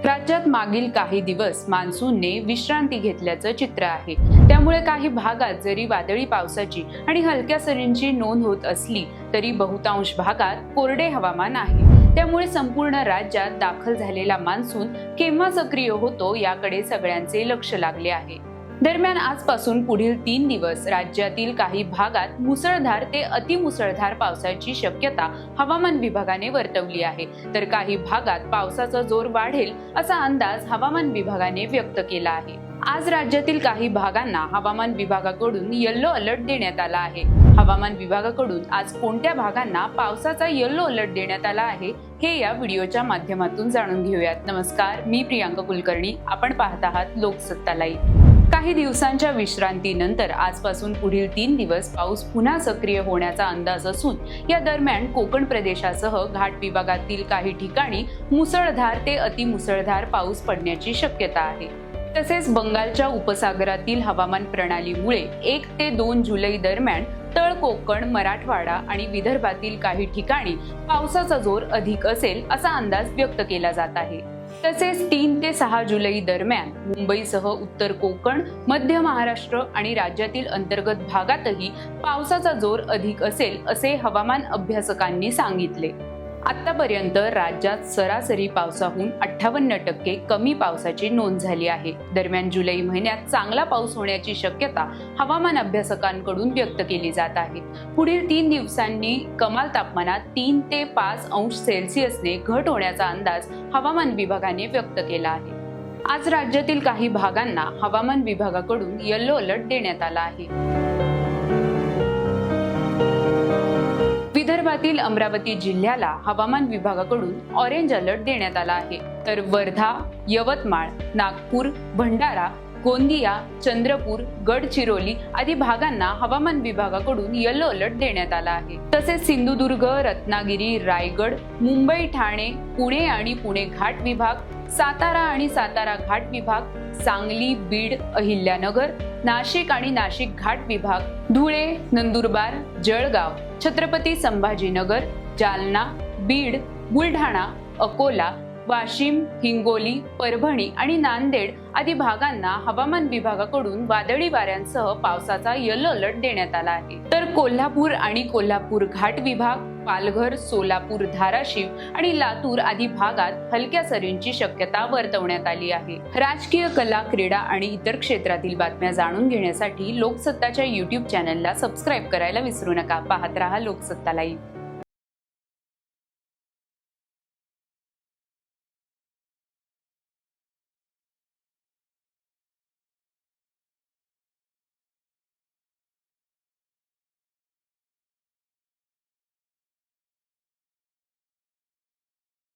राज्यात मागील काही दिवस मान्सूनने विश्रांती घेतल्याचं चित्र आहे। त्यामुळे काही भागात जरी वादळी पावसाची आणि हलक्या सरींची नोंद होत असली तरी बहुतांश भागात कोरडे हवामान आहे। त्यामुळे संपूर्ण राज्यात दाखल झालेला मान्सून केव्हा सक्रिय होतो याकडे सगळ्यांचे लक्ष लागले आहे। दरम्यान आजपासून पुढील 3 दिवस राज्यातील काही भागात मुसळधार ते अतिमुसळधार पावसाची शक्यता हवामान विभागाने वर्तवली आहे, तर काही भागात पावसाचा जोर वाढेल असा अंदाज हवामान विभागाने व्यक्त केला आहे। आज राज्यातील काही भागांना हवामान विभागाकडून येलो अलर्ट देण्यात आला आहे। हवामान विभागाकडून आज कोणत्या भागांना पावसाचा येलो अलर्ट देण्यात आला आहे हे या व्हिडिओच्या माध्यमातून जाणून घेऊयात। नमस्कार, मी प्रियांका कुलकर्णी, आपण पाहत आहात लोकसत्ता लाईव्ह। काही दिवसांच्या विश्रांतीनंतर आजपासून पुढील 3 दिवस पाऊस पुन्हा सक्रिय होण्याचा अंदाज असून या दरम्यान कोकण प्रदेशासह घाट विभागातील काही ठिकाणी मुसळधार ते अतिमुसळधार पाऊस पडण्याची शक्यता आहे। तसेच बंगालच्या उपसागरातील हवामान प्रणालीमुळे 1 ते 2 जुलै दरम्यान तळ कोकण, मराठवाडा आणि विदर्भातील काही ठिकाणी पावसाचा जोर अधिक असेल असा अंदाज व्यक्त केला जात आहे। तसेच 3 ते 6 जुलै दरम्यान मुंबईसह उत्तर कोकण, मध्य महाराष्ट्र आणि राज्यातील अंतर्गत भागातही पावसाचा जोर अधिक असेल असे हवामान अभ्यासकांनी सांगितले। आतापर्यंत राज्यात सरासरी पावसाहून 58% कमी पावसाची नोंद झाली आहे। दरम्यान जुलै महिन्यात चांगला पाऊस होण्याची शक्यता हवामान अभ्यासकांकडून व्यक्त केली जात आहे। पुढील 3 दिवसांनी कमाल तापमानात 3 ते 5 अंश सेल्सिअसने घट होण्याचा अंदाज हवामान विभागाने व्यक्त केला आहे। आज राज्यातील काही भागांना हवामान विभागाकडून येलो अलर्ट देण्यात आला आहे। विदर्भातील अमरावती जिल्ह्याला हवामान विभागाकडून ऑरेंज अलर्ट देण्यात आला आहे, तर वर्धा, यवतमाळ, नागपूर, भंडारा, गोंदिया, चंद्रपूर, गडचिरोली आदी भागांना हवामान विभागाकडून येलो अलर्ट देण्यात आला आहे। तसेच सिंधुदुर्ग, रत्नागिरी, रायगड, मुंबई, ठाणे, पुणे आणि पुणे घाट विभाग, सातारा आणि सातारा घाट विभाग, सांगली, बीड, अहिल्यानगर, नाशिक आणि नाशिक घाट विभाग, धुळे, नंदुरबार, जळगाव, छत्रपती संभाजीनगर, जालना, बीड, बुलढाणा, अकोला, वाशिम, हिंगोली, परभणी आणि नांदेड आदी भागांना हवामान विभागाकडून वादळी वाऱ्यांसह पावसाचा येलो अलर्ट देण्यात आला आहे। तर कोल्हापूर आणि कोल्हापूर घाट विभाग, पालघर, सोलापूर, धाराशिव आणि लातूर आदी भागात हलक्या सरींची शक्यता वर्तवण्यात आली आहे। राजकीय, कला, क्रीडा आणि इतर क्षेत्रातील बातम्या जाणून घेण्यासाठी लोकसत्ताच्या YouTube चॅनलला सबस्क्राईब करायला विसरू नका। पाहत रहा लोकसत्ता लाईव्ह।